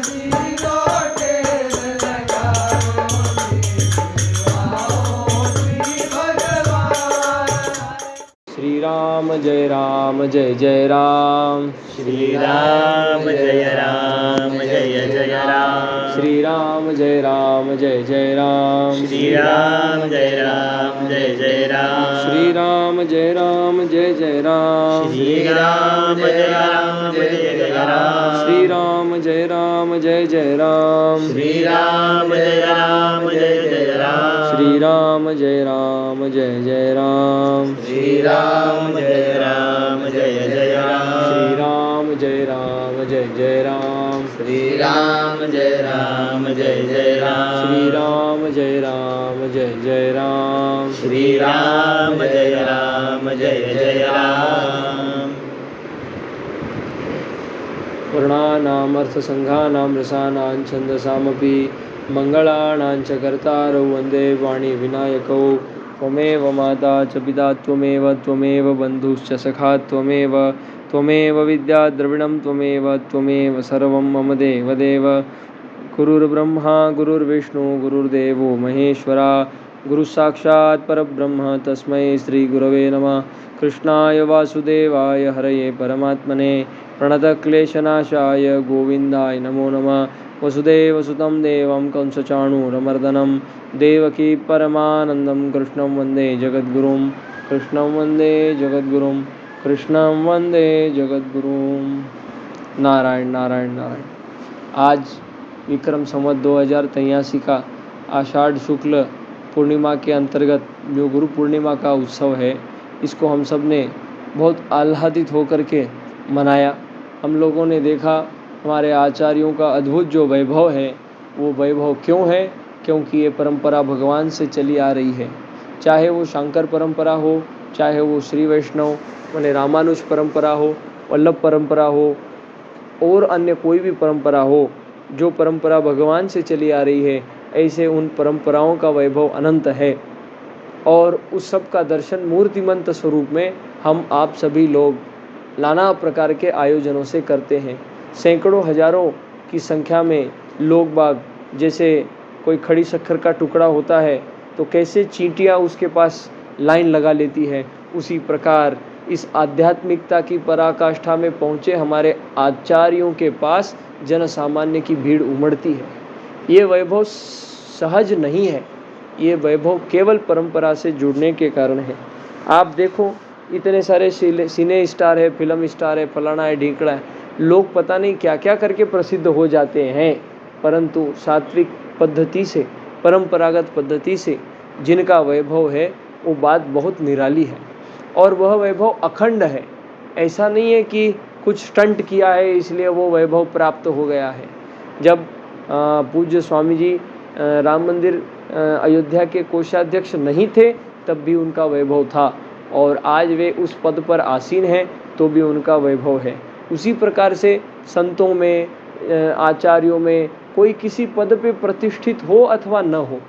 श्री राम जय राम जय जय राम। श्री राम जय राम जय जय राम। श्री राम जय राम जय जय राम। श्री राम जय राम जय जय राम। श्री राम जय राम जय जय राम। श्री राम जय राम जय जय राम। श्री राम जय राम जय जय राम। श्री राम जय राम जय जय राम। श्री राम जय राम जय जय राम। श्री राम जय राम जय जय राम। श्री राम जय राम जय जय राम। श्री राम जय राम जय जय राम। श्री राम जय राम जय जय राम। श्री राम जय राम जय जय राम। वर्णानाम् अर्थसङ्घानां रसानां छन्दसामपि मङ्गलानां च कर्तारौ वन्दे वाणी विनायकौ। त्वमेव माता च पिता त्वमेव त्वमेव बन्धुश्च सखा त्वमेव त्वमेव विद्या द्रविणं त्वमेव सर्वं मम देवदेव। गुरुर्ब्रह्मा गुरुर्विष्णु गुरुर्देवो महेश्वरा। गुरुसाक्षात् परब्रह्म तस्मै श्रीगुरवे नमः। कृष्णाय वासुदेवाय हरये परमात्मने प्रणतक्लेशनाशाय गोविन्दाय नमो नमः। वसुदेवसुतं देवं कंसचाणूरमर्दनं देवकी परमानन्दं कृष्णं वन्दे जगद्गुरुं। कृष्णं वन्दे जगद्गुरुं। कृष्णं वन्दे जगद्गुरुं। नारायण नारायण नारायण। आज विक्रम संवत 2083 का आषाढ़ शुक्ल पूर्णिमा के अंतर्गत जो गुरु पूर्णिमा का उत्सव है, इसको हम सब ने बहुत आह्लादित होकर के मनाया। हम लोगों ने देखा हमारे आचार्यों का अद्भुत जो वैभव है, वो वैभव क्यों है? क्योंकि ये परंपरा भगवान से चली आ रही है। चाहे वो शंकर परंपरा हो, चाहे वो श्री वैष्णव माने रामानुज परंपरा हो, वल्लभ परंपरा हो और अन्य कोई भी परंपरा हो, जो परंपरा भगवान से चली आ रही है, ऐसे उन परंपराओं का वैभव अनंत है। और उस सब का दर्शन मूर्तिमंत स्वरूप में हम आप सभी लोग नाना प्रकार के आयोजनों से करते हैं। सैकड़ों हजारों की संख्या में लोग बाग, जैसे कोई खड़ी शक्कर का टुकड़ा होता है तो कैसे चींटियाँ उसके पास लाइन लगा लेती है, उसी प्रकार इस आध्यात्मिकता की पराकाष्ठा में पहुँचे हमारे आचार्यों के पास जन सामान्य की भीड़ उमड़ती है। ये वैभव सहज नहीं है, ये वैभव केवल परंपरा से जुड़ने के कारण है। आप देखो, इतने सारे सिने स्टार है, फिल्म स्टार है, फलाना है, ढीकड़ा है, लोग पता नहीं क्या क्या करके प्रसिद्ध हो जाते हैं, परंतु सात्विक पद्धति से, परंपरागत पद्धति से जिनका वैभव है, वो बात बहुत निराली है और वह वैभव अखंड है। ऐसा नहीं है कि कुछ स्टंट किया है इसलिए वो वैभव प्राप्त हो गया है। जब पूज्य स्वामी जी राम मंदिर अयोध्या के कोषाध्यक्ष नहीं थे, तब भी उनका वैभव था, और आज वे उस पद पर आसीन हैं तो भी उनका वैभव है। उसी प्रकार से संतों में, आचार्यों में कोई किसी पद पे प्रतिष्ठित हो अथवा न हो,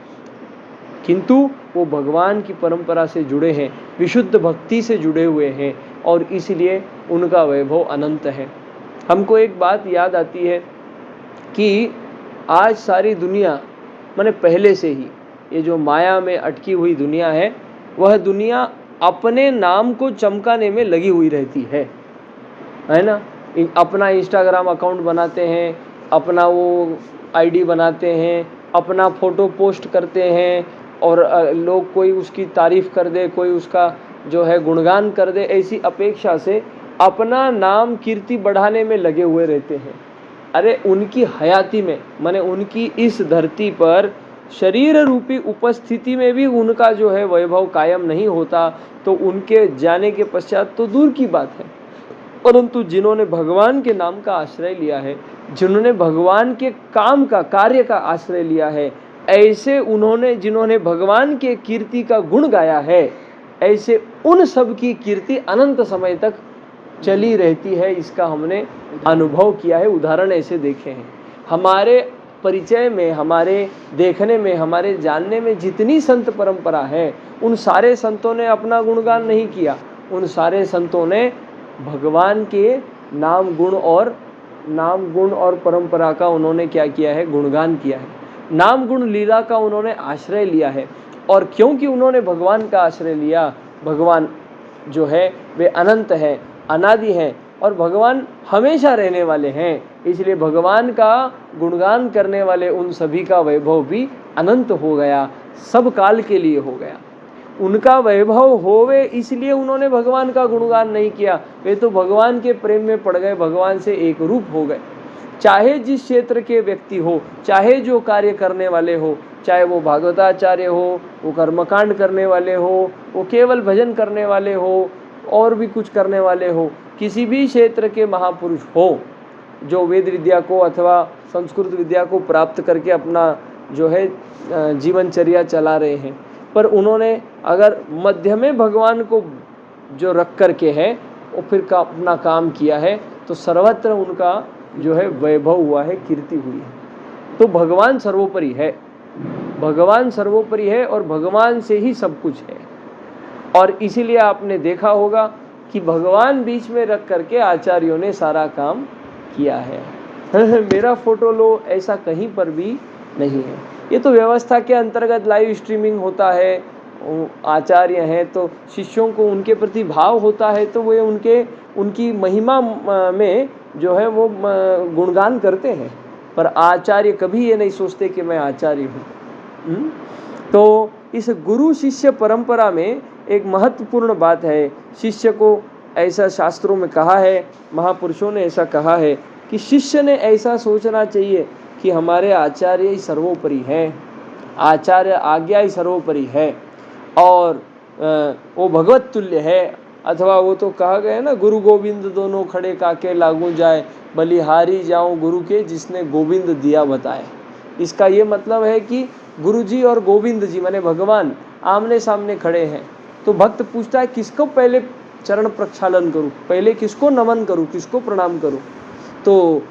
किंतु वो भगवान की परंपरा से जुड़े हैं, विशुद्ध भक्ति से जुड़े हुए हैं, और इसलिए उनका वैभव अनंत है। हमको एक बात याद आती है कि आज सारी दुनिया, माने पहले से ही ये जो माया में अटकी हुई दुनिया है, वह दुनिया अपने नाम को चमकाने में लगी हुई रहती है ना। अपना इंस्टाग्राम अकाउंट बनाते हैं, अपना वो आईडी बनाते हैं, अपना फ़ोटो पोस्ट करते हैं, और लोग कोई उसकी तारीफ़ कर दे, कोई उसका जो है गुणगान कर दे, ऐसी अपेक्षा से अपना नाम कीर्ति बढ़ाने में लगे हुए रहते हैं। अरे उनकी हयाती में, माने उनकी इस धरती पर शरीर रूपी उपस्थिति में भी उनका जो है वैभव कायम नहीं होता, तो उनके जाने के पश्चात तो दूर की बात है। परंतु जिन्होंने भगवान के नाम का आश्रय लिया है, जिन्होंने भगवान के काम का, कार्य का आश्रय लिया है, ऐसे जिन्होंने भगवान के कीर्ति का गुण गाया है, ऐसे उन सब की कीर्ति अनंत समय तक चली रहती है। इसका हमने अनुभव किया है, उदाहरण ऐसे देखे हैं। हमारे परिचय में, हमारे देखने में, हमारे जानने में जितनी संत परंपरा है, उन सारे संतों ने अपना गुणगान नहीं किया, उन सारे संतों ने भगवान के नाम गुण और नाम गुण और परंपरा का उन्होंने क्या किया है, गुणगान किया है। नाम गुण लीला का उन्होंने आश्रय लिया है। और क्योंकि उन्होंने भगवान का आश्रय लिया, भगवान जो है वे अनंत है, अनादि हैं और भगवान हमेशा रहने वाले हैं, इसलिए भगवान का गुणगान करने वाले उन सभी का वैभव भी अनंत हो गया, सब काल के लिए हो गया। उनका वैभव होवे इसलिए उन्होंने भगवान का गुणगान नहीं किया, वे तो भगवान के प्रेम में पड़ गए, भगवान से एक रूप हो गए। चाहे जिस क्षेत्र के व्यक्ति हो, चाहे जो कार्य करने वाले हो, चाहे वो भागवताचार्य हो, वो कर्मकांड करने वाले हो, वो केवल भजन करने वाले हो, और भी कुछ करने वाले हो, किसी भी क्षेत्र के महापुरुष हो जो वेद विद्या को अथवा संस्कृत विद्या को प्राप्त करके अपना जो है जीवनचर्या चला रहे हैं, पर उन्होंने अगर मध्य में भगवान को जो रख करके है वो फिर अपना काम किया है, तो सर्वत्र उनका जो है वैभव हुआ है, कीर्ति हुई है। तो भगवान सर्वोपरि है, भगवान सर्वोपरि है और भगवान से ही सब कुछ है। और इसीलिए आपने देखा होगा कि भगवान बीच में रख करके आचार्यों ने सारा काम किया है। मेरा फोटो लो, ऐसा कहीं पर भी नहीं है। ये तो व्यवस्था के अंतर्गत लाइव स्ट्रीमिंग होता है, आचार्य हैं तो शिष्यों को उनके प्रति भाव होता है, तो वे उनकी महिमा में जो है वो गुणगान करते हैं, पर आचार्य कभी ये नहीं सोचते कि मैं आचार्य हूँ। तो इस गुरु शिष्य परंपरा में एक महत्वपूर्ण बात है, शिष्य को ऐसा शास्त्रों में कहा है, महापुरुषों ने ऐसा कहा है कि शिष्य ने ऐसा सोचना चाहिए कि हमारे आचार्य ही सर्वोपरि हैं, आचार्य आज्ञा ही सर्वोपरि है और वो भगवत तुल्य है। अथवा वो तो कहा गया ना, गुरु गोविंद दोनों खड़े काके लागू जाए, बलिहारी जाऊं गुरु के जिसने गोविंद दिया बताए। इसका ये मतलब है कि गुरु जी और गोविंद जी माने भगवान आमने सामने खड़े हैं, तो भक्त पूछता है किसको पहले चरण प्रक्षालन करूं, पहले किसको नमन करूं, किसको प्रणाम करूं। तो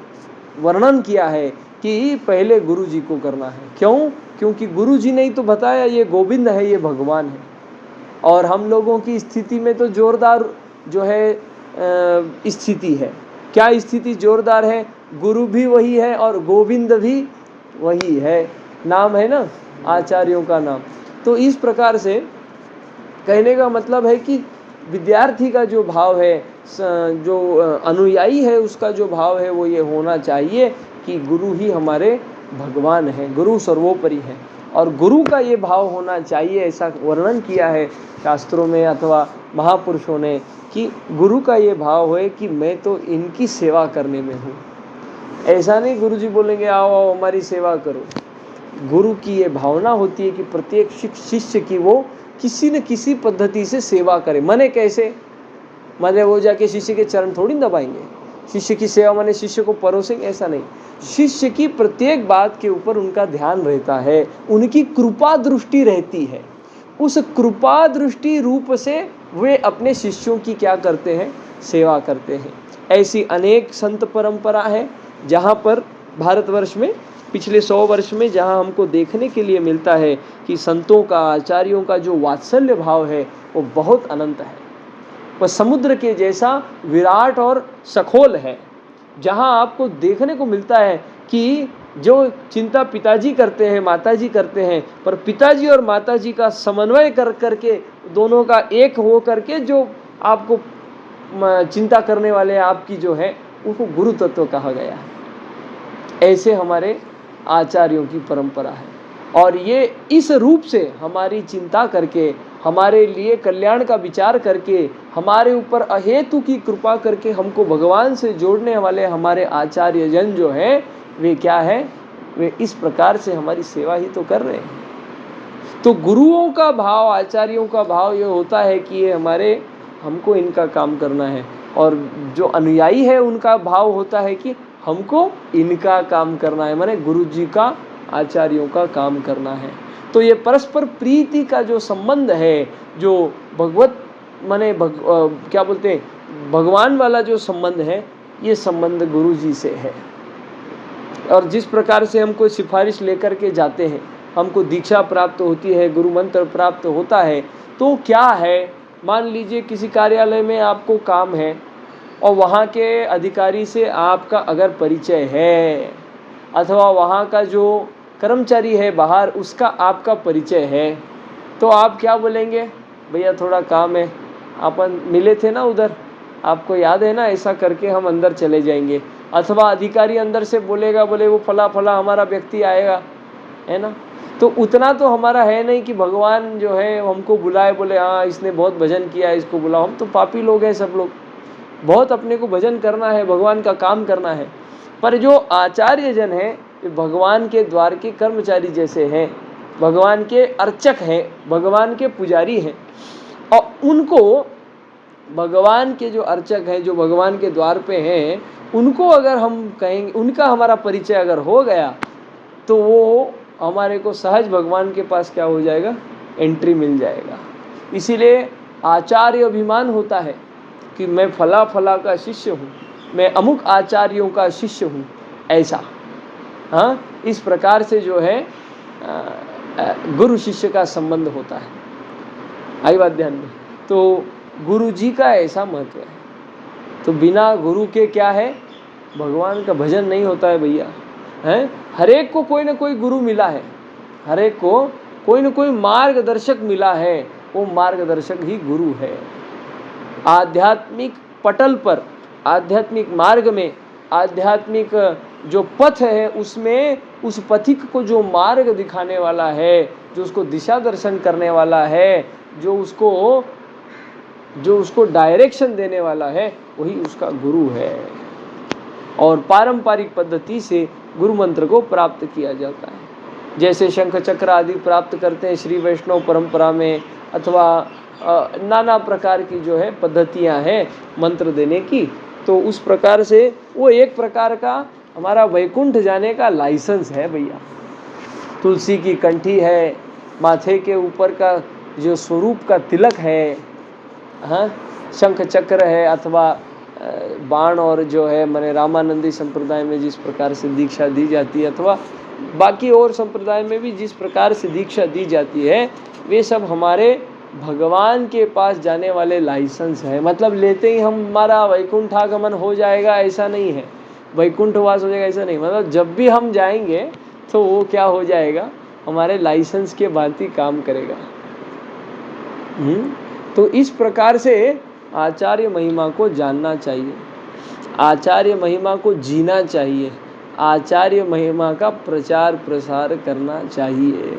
वर्णन किया है कि पहले गुरु जी को करना है। क्यों? क्योंकि गुरु जी ने ही तो बताया ये गोविंद है, ये भगवान है। और हम लोगों की स्थिति में तो जोरदार जो है स्थिति है। क्या स्थिति जोरदार है? गुरु भी वही है और गोविंद भी वही है, नाम है ना आचार्यों का नाम। तो इस प्रकार से कहने का मतलब है कि विद्यार्थी का जो भाव है, जो अनुयायी है, उसका जो भाव है वो ये होना चाहिए कि गुरु ही हमारे भगवान हैं, गुरु सर्वोपरि हैं। और गुरु का ये भाव होना चाहिए, ऐसा वर्णन किया है शास्त्रों में अथवा महापुरुषों ने कि गुरु का ये भाव है कि मैं तो इनकी सेवा करने में हूँ। ऐसा नहीं गुरु जी बोलेंगे आओ आओ हमारी सेवा करो। गुरु की ये भावना होती है कि प्रत्येक शिष्य की वो किसी न किसी पद्धति से सेवा करे। माने कैसे? माने वो जाके शिष्य के चरण थोड़ी दबाएंगे, शिष्य की सेवा माने शिष्य को परोसेंगे, ऐसा नहीं। शिष्य की प्रत्येक बात के ऊपर उनका ध्यान रहता है, उनकी कृपा दृष्टि रहती है। उस कृपा दृष्टि रूप से वे अपने शिष्यों की क्या करते हैं? सेवा करते हैं। ऐसी अनेक संत परंपरा है जहाँ पर भारतवर्ष में पिछले 100 वर्ष में जहाँ हमको देखने के लिए मिलता है कि संतों का, आचार्यों का जो वात्सल्य भाव है वो बहुत अनंत है, वह समुद्र के जैसा विराट और सखोल है। जहाँ आपको देखने को मिलता है कि जो चिंता पिताजी करते हैं, माताजी करते हैं, पर पिताजी और माताजी का समन्वय कर करके दोनों का एक हो करके जो आपको चिंता करने वाले आपकी जो है उसको गुरु तत्व कहा गया है। ऐसे हमारे आचार्यों की परंपरा है और ये इस रूप से हमारी चिंता करके, हमारे लिए कल्याण का विचार करके, हमारे ऊपर अहेतु की कृपा करके हमको भगवान से जोड़ने वाले हमारे आचार्य जन जो हैं वे क्या है? वे इस प्रकार से हमारी सेवा ही तो कर रहे हैं। तो गुरुओं का भाव, आचार्यों का भाव ये होता है कि ये हमारे, हमको इनका काम करना है, और जो अनुयायी है उनका भाव होता है कि हमको इनका काम करना है, माने गुरु जी का, आचार्यों का काम करना है। तो ये परस्पर प्रीति का जो संबंध है, जो भगवत माने क्या बोलते हैं, भगवान वाला जो संबंध है, ये संबंध गुरु जी से है। और जिस प्रकार से हमको सिफारिश लेकर के जाते हैं, हमको दीक्षा प्राप्त होती है, गुरु मंत्र प्राप्त होता है, तो क्या है, मान लीजिए किसी कार्यालय में आपको काम है और वहाँ के अधिकारी से आपका अगर परिचय है, अथवा वहाँ का जो कर्मचारी है बाहर उसका आपका परिचय है, तो आप क्या बोलेंगे, भैया थोड़ा काम है, अपन मिले थे ना उधर, आपको याद है ना, ऐसा करके हम अंदर चले जाएंगे। अथवा अधिकारी अंदर से बोलेगा, बोले वो फला फला हमारा व्यक्ति आएगा, है ना। तो उतना तो हमारा है नहीं कि भगवान जो है हमको बुलाए, बोले हाँ इसने बहुत भजन किया है इसको बुलाओ। हम तो पापी लोग हैं सब लोग, बहुत अपने को भजन करना है, भगवान का काम करना है। पर जो आचार्य जन है ये भगवान के द्वार के कर्मचारी जैसे हैं, भगवान के अर्चक हैं, भगवान के पुजारी हैं। और उनको भगवान के जो अर्चक हैं, जो भगवान के द्वार पे हैं, उनको अगर हम कहेंगे, उनका हमारा परिचय अगर हो गया तो वो हमारे को सहज भगवान के पास क्या हो जाएगा, एंट्री मिल जाएगा। इसीलिए आचार्य अभिमान होता है कि मैं फला फला का शिष्य हूँ, मैं अमुक आचार्यों का शिष्य हूँ, ऐसा। हाँ, इस प्रकार से जो है गुरु शिष्य का संबंध होता है। आई बात ध्यान में। तो गुरु जी का ऐसा महत्व है। तो बिना गुरु के क्या है, भगवान का भजन नहीं होता है भैया, हैं। हर एक को कोई ना कोई गुरु मिला है, हर एक को कोई ना कोई मार्गदर्शक मिला है, वो मार्गदर्शक ही गुरु है। आध्यात्मिक पटल पर, आध्यात्मिक मार्ग में, आध्यात्मिक जो पथ है उसमें उस पथिक को जो मार्ग दिखाने वाला है, जो उसको दिशा दर्शन करने वाला है, जो उसको डायरेक्शन देने वाला है, वही उसका गुरु है। और पारंपरिक पद्धति से गुरु मंत्र को प्राप्त किया जाता है। जैसे शंख चक्र आदि प्राप्त करते हैं श्री वैष्णव परंपरा में, अथवा नाना प्रकार की जो है पद्धतियां हैं मंत्र देने की। तो उस प्रकार से वो एक प्रकार का हमारा वैकुंठ जाने का लाइसेंस है भैया। तुलसी की कंठी है, माथे के ऊपर का जो स्वरूप का तिलक है, हाँ, शंख चक्र है, अथवा बाण, और जो है मैंने रामानंदी संप्रदाय में जिस प्रकार से दीक्षा दी जाती है, अथवा बाकी और संप्रदाय में भी जिस प्रकार से दीक्षा दी जाती है, वे सब हमारे भगवान के पास जाने वाले लाइसेंस है। मतलब लेते ही हमारा वैकुंठागमन हो जाएगा ऐसा नहीं है, वैकुंठवास हो जाएगा ऐसा नहीं। मतलब जब भी हम जाएंगे तो वो क्या हो जाएगा, हमारे लाइसेंस के भांति काम करेगा। तो इस प्रकार से आचार्य महिमा को जानना चाहिए, आचार्य महिमा को जीना चाहिए, आचार्य महिमा का प्रचार प्रसार करना चाहिए।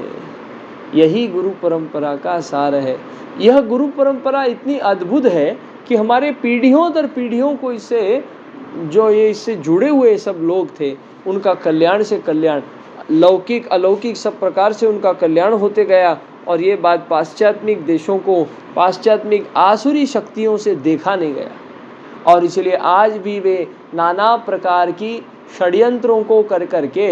यही गुरु परंपरा का सार है। यह गुरु परंपरा इतनी अद्भुत है कि हमारे पीढ़ियों दर पीढ़ियों को इससे जुड़े हुए सब लोग थे, उनका कल्याण से कल्याण, लौकिक अलौकिक सब प्रकार से उनका कल्याण होते गया। और ये बात पाश्चात्मिक देशों को, पाश्चात्मिक आसुरी शक्तियों से देखा नहीं गया। और इसलिए आज भी वे नाना प्रकार की षड्यंत्रों को कर करके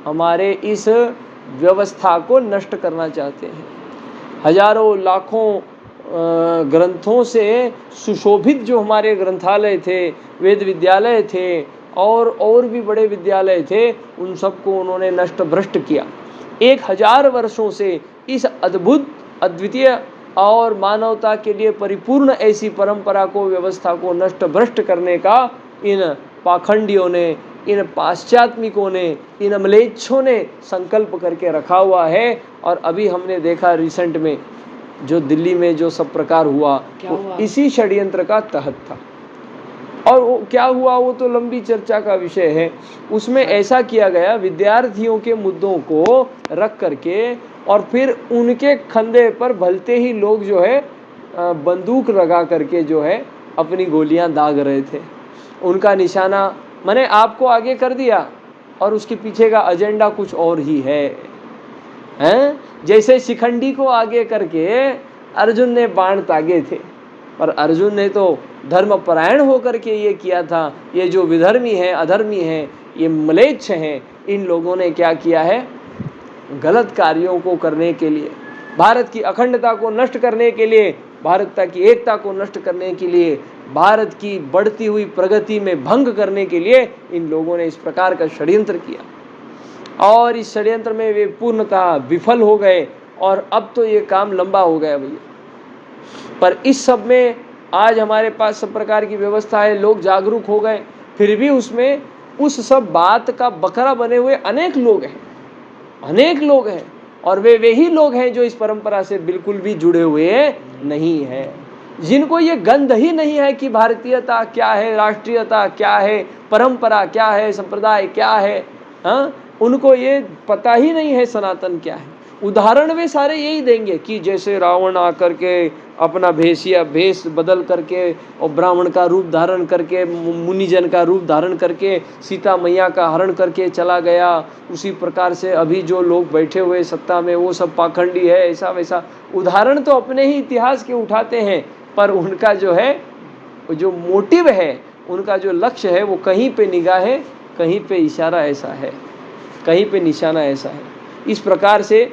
हमारे इस व्यवस्था को नष्ट करना चाहते हैं। हजारों लाखों ग्रंथों से सुशोभित जो हमारे ग्रंथालय थे, वेद विद्यालय थे, और भी बड़े विद्यालय थे, उन सबको उन्होंने नष्ट भ्रष्ट किया। 1000 वर्षों से इस अद्भुत, अद्वितीय और मानवता के लिए परिपूर्ण ऐसी परंपरा को, व्यवस्था को नष्ट भ्रष्ट करने का इन पाखंडियों ने, इन पाश्चात्मिकों ने, इन अम्लेच्छों ने संकल्प करके रखा हुआ है। और अभी हमने देखा रिसेंट में जो दिल्ली में जो सब प्रकार हुआ, इसी षड्यंत्र का तहत था। और वो क्या हुआ वो तो लंबी चर्चा का विषय है। उसमें ऐसा किया गया, विद्यार्थियों के मुद्दों को रख करके और फिर उनके कंधे पर भलते ही लोग जो है बंदूक लगा करके जो है अपनी गोलियां दाग रहे थे। उनका निशाना मैंने आपको आगे कर दिया और उसके पीछे का एजेंडा कुछ और ही है, हैं? जैसे शिखंडी को आगे करके अर्जुन ने बाण तागे थे, पर अर्जुन ने तो धर्मपरायण होकर के ये किया था। ये जो विधर्मी हैं, अधर्मी हैं, ये म्लेच्छ हैं, इन लोगों ने क्या किया है, गलत कार्यों को करने के लिए, भारत की अखंडता को नष्ट करने के लिए, भारत की एकता को नष्ट करने के लिए, भारत की बढ़ती हुई प्रगति में भंग करने के लिए इन लोगों ने इस प्रकार का षड्यंत्र किया। और इस षड्यंत्र में वे पूर्णतः विफल हो गए। और अब तो ये काम लंबा हो गया भैया। पर इस सब में आज हमारे पास सब प्रकार की व्यवस्था है, लोग जागरूक हो गए, फिर भी उसमें उस सब बात का बकरा बने हुए अनेक लोग हैं और वे ही लोग हैं जो इस परंपरा से बिल्कुल भी जुड़े हुए नहीं हैं, जिनको ये गंध ही नहीं है कि भारतीयता क्या है, राष्ट्रीयता क्या है, परंपरा क्या है, संप्रदाय क्या है। हाँ, उनको ये पता ही नहीं है सनातन क्या है। उदाहरण वे सारे यही देंगे कि जैसे रावण आकर के अपना भेष बदल करके और ब्राह्मण का रूप धारण करके, मुनिजन का रूप धारण करके सीता मैया का हरण करके चला गया, उसी प्रकार से अभी जो लोग बैठे हुए सत्ता में वो सब पाखंडी है, ऐसा वैसा उदाहरण तो अपने ही इतिहास के उठाते हैं, पर उनका जो है जो मोटिव है, उनका जो लक्ष्य है, वो कहीं पे निगाह है, कहीं पे इशारा ऐसा है, कहीं पे निशाना ऐसा है। इस प्रकार से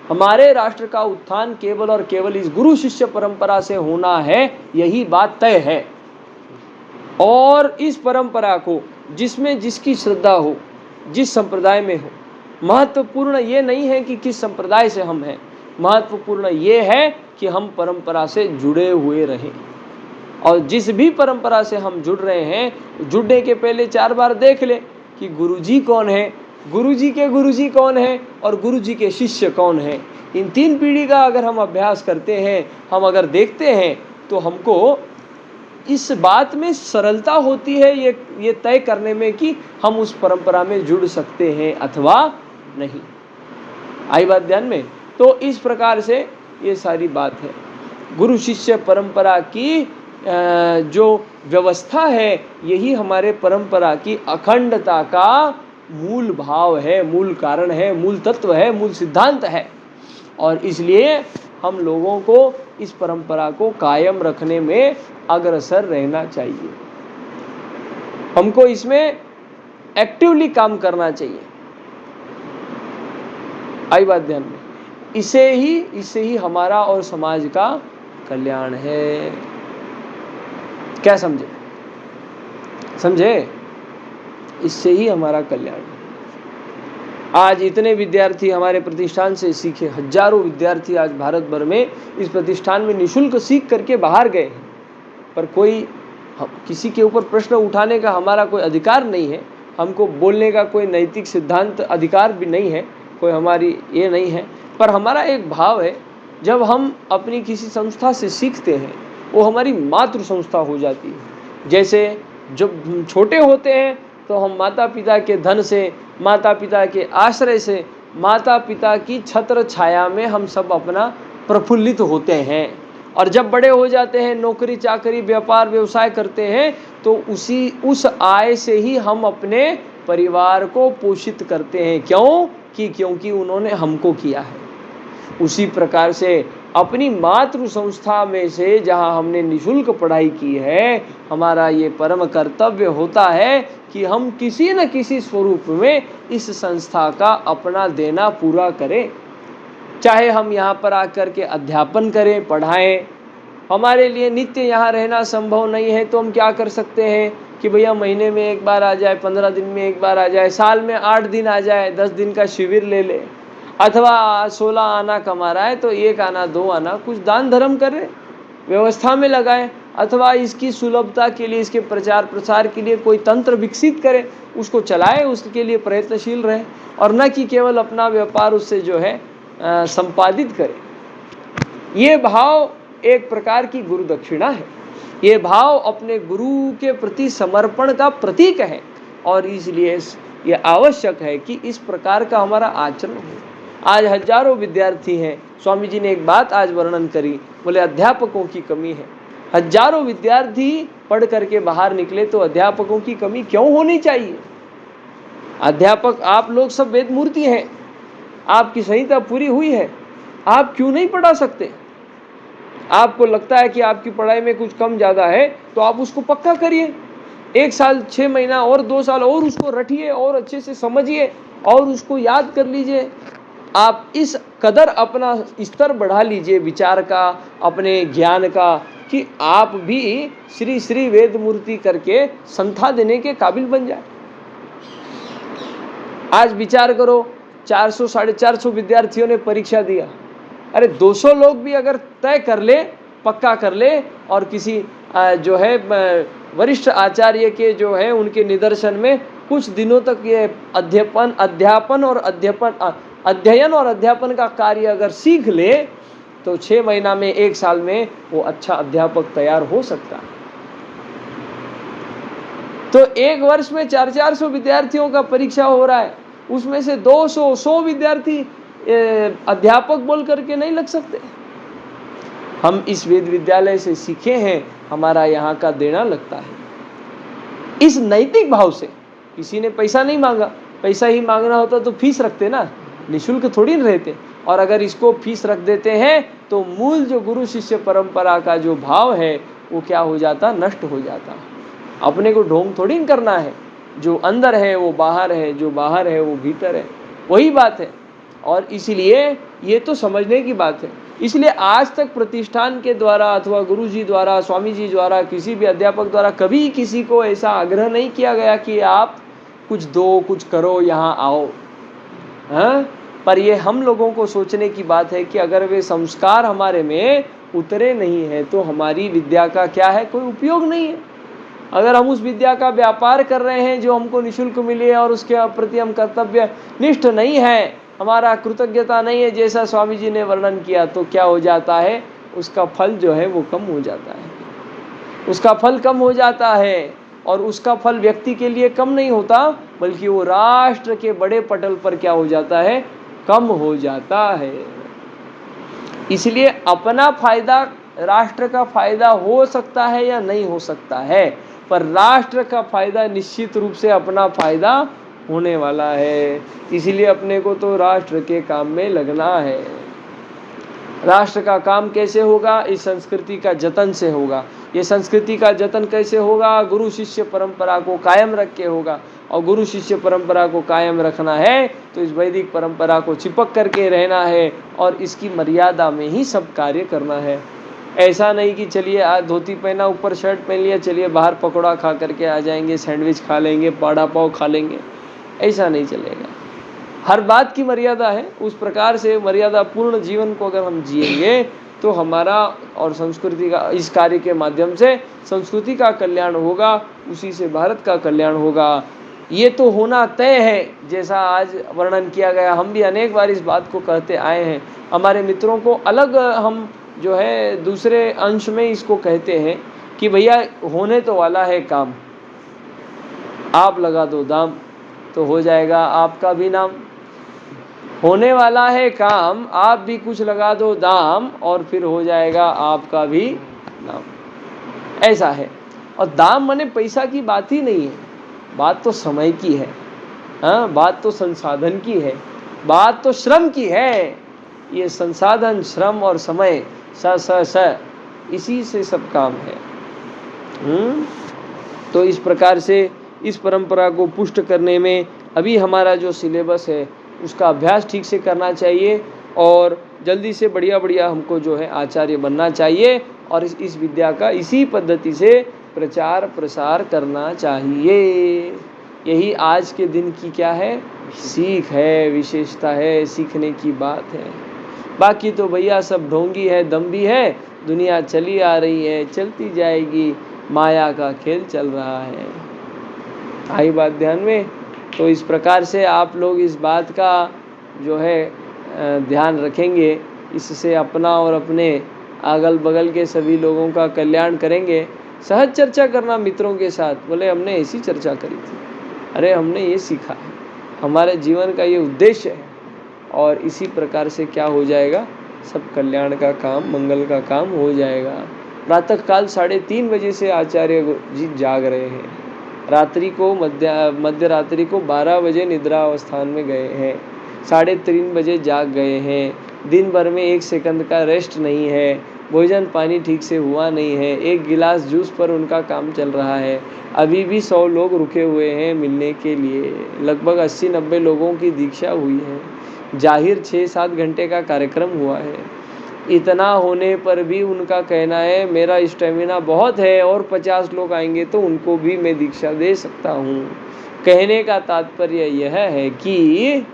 हमारे राष्ट्र का उत्थान केवल और केवल इस गुरु शिष्य परंपरा से होना है, यही बात तय है। और इस परंपरा को जिसमें जिसकी श्रद्धा हो, जिस संप्रदाय में हो, महत्वपूर्ण ये नहीं है कि किस संप्रदाय से हम हैं, महत्वपूर्ण ये है कि हम परंपरा से जुड़े हुए रहें। और जिस भी परंपरा से हम जुड़ रहे हैं, जुड़ने के पहले 4 बार देख ले कि गुरुजी कौन है, गुरुजी के गुरुजी कौन है और गुरुजी के शिष्य कौन है। इन 3 पीढ़ी का अगर हम अभ्यास करते हैं, हम अगर देखते हैं, तो हमको इस बात में सरलता होती है ये तय करने में कि हम उस परंपरा में जुड़ सकते हैं अथवा नहीं। आई बात ध्यान में? तो इस प्रकार से ये सारी बात है। गुरु शिष्य परंपरा की जो व्यवस्था है, यही हमारे परंपरा की अखंडता का मूल भाव है, मूल कारण है, मूल तत्व है, मूल सिद्धांत है। और इसलिए हम लोगों को इस परंपरा को कायम रखने में अग्रसर रहना चाहिए, हमको इसमें एक्टिवली काम करना चाहिए। आई बात ध्यान में? इससे ही हमारा और समाज का कल्याण है। क्या समझे? इससे ही हमारा कल्याण है। आज इतने विद्यार्थी हमारे प्रतिष्ठान से सीखे, हजारों विद्यार्थी आज भारत भर में इस प्रतिष्ठान में निःशुल्क सीख करके बाहर गए हैं, पर कोई किसी के ऊपर प्रश्न उठाने का हमारा कोई अधिकार नहीं है, हमको बोलने का कोई नैतिक सिद्धांत अधिकार भी नहीं है, कोई हमारी ये नहीं है। पर हमारा एक भाव है, जब हम अपनी किसी संस्था से सीखते हैं, वो हमारी मातृ संस्था हो जाती है। जैसे जब छोटे होते हैं तो हम माता पिता के धन से, माता पिता के आश्रय से, माता पिता की छत्र छाया में हम सब अपना प्रफुल्लित होते हैं। और जब बड़े हो जाते हैं, नौकरी चाकरी व्यापार व्यवसाय करते हैं, तो उस आय से ही हम अपने परिवार को पोषित करते हैं। क्योंकि उन्होंने हमको किया है। उसी प्रकार से अपनी मातृ संस्था में से जहाँ हमने निःशुल्क पढ़ाई की है, हमारा ये परम कर्तव्य होता है कि हम किसी न किसी स्वरूप में इस संस्था का अपना देना पूरा करें। चाहे हम यहाँ पर आकर के अध्यापन करें, पढ़ाएं। हमारे लिए नित्य यहाँ रहना संभव नहीं है, तो हम क्या कर सकते हैं कि भैया महीने में 1 बार आ जाए, 15 दिन में 1 बार आ जाए, साल में 8 दिन आ जाए, 10 दिन का शिविर ले ले, अथवा 16 आना कमा रहा है तो 1 आना 2 आना कुछ दान धर्म करे, व्यवस्था में लगाए, अथवा इसकी सुलभता के लिए, इसके प्रचार प्रसार के लिए कोई तंत्र विकसित करे, उसको चलाए, उसके लिए प्रयत्नशील रहे, और न कि केवल अपना व्यापार उससे जो है संपादित करे। ये भाव एक प्रकार की गुरु दक्षिणा है। ये भाव अपने गुरु के प्रति समर्पण का प्रतीक है, और इसलिए ये आवश्यक है कि इस प्रकार का हमारा आचरण हो। आज हजारों विद्यार्थी हैं। स्वामी जी ने एक बात आज वर्णन करी, बोले अध्यापकों की कमी है। हजारों विद्यार्थी पढ़ करके बाहर निकले, तो अध्यापकों की कमी क्यों होनी चाहिए? अध्यापक आप लोग सब वेद मूर्ति हैं, आपकी संहिता पूरी हुई है, आप क्यों नहीं पढ़ा सकते? आपको लगता है कि आपकी पढ़ाई में कुछ कम ज़्यादा है, तो आप उसको पक्का करिए। 1 साल 6 महीना और 2 साल और उसको रटिए और अच्छे से समझिए और उसको याद कर लीजिए। आप इस कदर अपना स्तर बढ़ा लीजिए विचार का, अपने ज्ञान का, कि आप भी श्री श्री वेद मूर्ति करके संथा देने के काबिल बन जाए। आज विचार करो, 400 450 विद्यार्थियों ने परीक्षा दिया। अरे 200 लोग भी अगर तय कर ले, पक्का कर ले और किसी जो है वरिष्ठ आचार्य के जो है उनके निदर्शन में कुछ दिनों तक ये अध्ययन और अध्यापन का कार्य अगर सीख ले तो 6 महीना में 1 साल में वो अच्छा अध्यापक तैयार हो सकता है। तो 1 वर्ष में 400 विद्यार्थियों का परीक्षा हो रहा है, उसमें से 100 विद्यार्थी अध्यापक बोल करके नहीं लग सकते। हम इस वेद विद्यालय से सीखे हैं, हमारा यहाँ का देना लगता है इस नैतिक भाव से। किसी ने पैसा नहीं मांगा, पैसा ही मांगना होता तो फीस रखते ना, निःशुल्क थोड़ी न रहते। और अगर इसको फीस रख देते हैं तो मूल जो गुरु शिष्य परंपरा का जो भाव है वो क्या हो जाता, नष्ट हो जाता। अपने को ढोंग थोड़ी न करना है, जो अंदर है वो बाहर है, जो बाहर है वो भीतर है, वही बात है। और इसलिए ये तो समझने की बात है। इसलिए आज तक प्रतिष्ठान के द्वारा अथवा गुरु जी द्वारा, स्वामी जी द्वारा, किसी भी अध्यापक द्वारा कभी किसी को ऐसा आग्रह नहीं किया गया कि आप कुछ दो, कुछ करो, यहाँ आओ। हाँ, पर ये हम लोगों को सोचने की बात है कि अगर वे संस्कार हमारे में उतरे नहीं है तो हमारी विद्या का क्या है, कोई उपयोग नहीं है। अगर हम उस विद्या का व्यापार कर रहे हैं जो हमको निःशुल्क मिली है और उसके प्रति हम कर्तव्य निष्ठ नहीं है, हमारा कृतज्ञता नहीं है जैसा स्वामी जी ने वर्णन किया, तो क्या हो जाता है, उसका फल जो है वो कम हो जाता है। उसका फल कम हो जाता है और उसका फल व्यक्ति के लिए कम नहीं होता, बल्कि वो राष्ट्र के बड़े पटल पर क्या हो जाता है, कम हो जाता है। इसलिए अपना फायदा, राष्ट्र का फायदा हो सकता है या नहीं हो सकता है, पर राष्ट्र का फायदा निश्चित रूप से अपना फायदा होने वाला है। इसलिए अपने को तो राष्ट्र के काम में लगना है। राष्ट्र का काम कैसे होगा, इस संस्कृति का जतन से होगा। ये संस्कृति का जतन कैसे होगा, गुरु शिष्य परंपरा को कायम रख के होगा। और गुरु शिष्य परंपरा को कायम रखना है तो इस वैदिक परंपरा को चिपक करके रहना है और इसकी मर्यादा में ही सब कार्य करना है। ऐसा नहीं कि चलिए आज धोती पहना, ऊपर शर्ट पहन लिया, चलिए बाहर पकौड़ा खा करके आ जाएंगे, सैंडविच खा लेंगे, पाड़ा पाव खा लेंगे, ऐसा नहीं चलेगा। हर बात की मर्यादा है। उस प्रकार से मर्यादा पूर्ण जीवन को अगर हम जिएंगे तो हमारा और संस्कृति का, इस कार्य के माध्यम से संस्कृति का कल्याण होगा, उसी से भारत का कल्याण होगा। ये तो होना तय है, जैसा आज वर्णन किया गया। हम भी अनेक बार इस बात को कहते आए हैं। हमारे मित्रों को अलग हम जो है दूसरे अंश में इसको कहते हैं कि भैया होने तो वाला है काम, आप लगा दो दाम तो हो जाएगा आपका भी नाम। होने वाला है काम, आप भी कुछ लगा दो दाम और फिर हो जाएगा आपका भी नाम। ऐसा है। और दाम माने पैसा की बात ही नहीं है, बात तो समय की है। हाँ, बात तो संसाधन की है, बात तो श्रम की है। ये संसाधन, श्रम और समय स इसी से सब काम है। तो इस प्रकार से इस परंपरा को पुष्ट करने में अभी हमारा जो सिलेबस है उसका अभ्यास ठीक से करना चाहिए और जल्दी से बढ़िया बढ़िया हमको जो है आचार्य बनना चाहिए और इस विद्या का इसी पद्धति से प्रचार प्रसार करना चाहिए। यही आज के दिन की क्या है, सीख है, विशेषता है, सीखने की बात है। बाकी तो भैया सब ढोंगी है, दम्भी है, दुनिया चली आ रही है, चलती जाएगी, माया का खेल चल रहा है। आई बात ध्यान में। तो इस प्रकार से आप लोग इस बात का जो है ध्यान रखेंगे, इससे अपना और अपने अगल बगल के सभी लोगों का कल्याण करेंगे। सहज चर्चा करना मित्रों के साथ, बोले हमने ऐसी चर्चा करी थी, अरे हमने ये सीखा है, हमारे जीवन का ये उद्देश्य है। और इसी प्रकार से क्या हो जाएगा, सब कल्याण का काम, मंगल का काम हो जाएगा। प्रातः काल 3:30 बजे से आचार्य जी जाग रहे हैं। रात्रि को मध्य रात्रि को 12 बजे निद्रा अवस्थान में गए हैं, 3:30 बजे जाग गए हैं। दिन भर में 1 सेकंड का रेस्ट नहीं है, भोजन पानी ठीक से हुआ नहीं है, 1 गिलास जूस पर उनका काम चल रहा है। अभी भी 100 लोग रुके हुए हैं मिलने के लिए। लगभग 80-90 लोगों की दीक्षा हुई है। जाहिर 6-7 घंटे का कार्यक्रम हुआ है। इतना होने पर भी उनका कहना है मेरा स्टेमिना बहुत है और 50 लोग आएंगे तो उनको भी मैं दीक्षा दे सकता हूँ। कहने का तात्पर्य यह है कि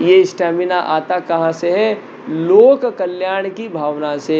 ये स्टेमिना आता कहाँ से है, लोक कल्याण की भावना से।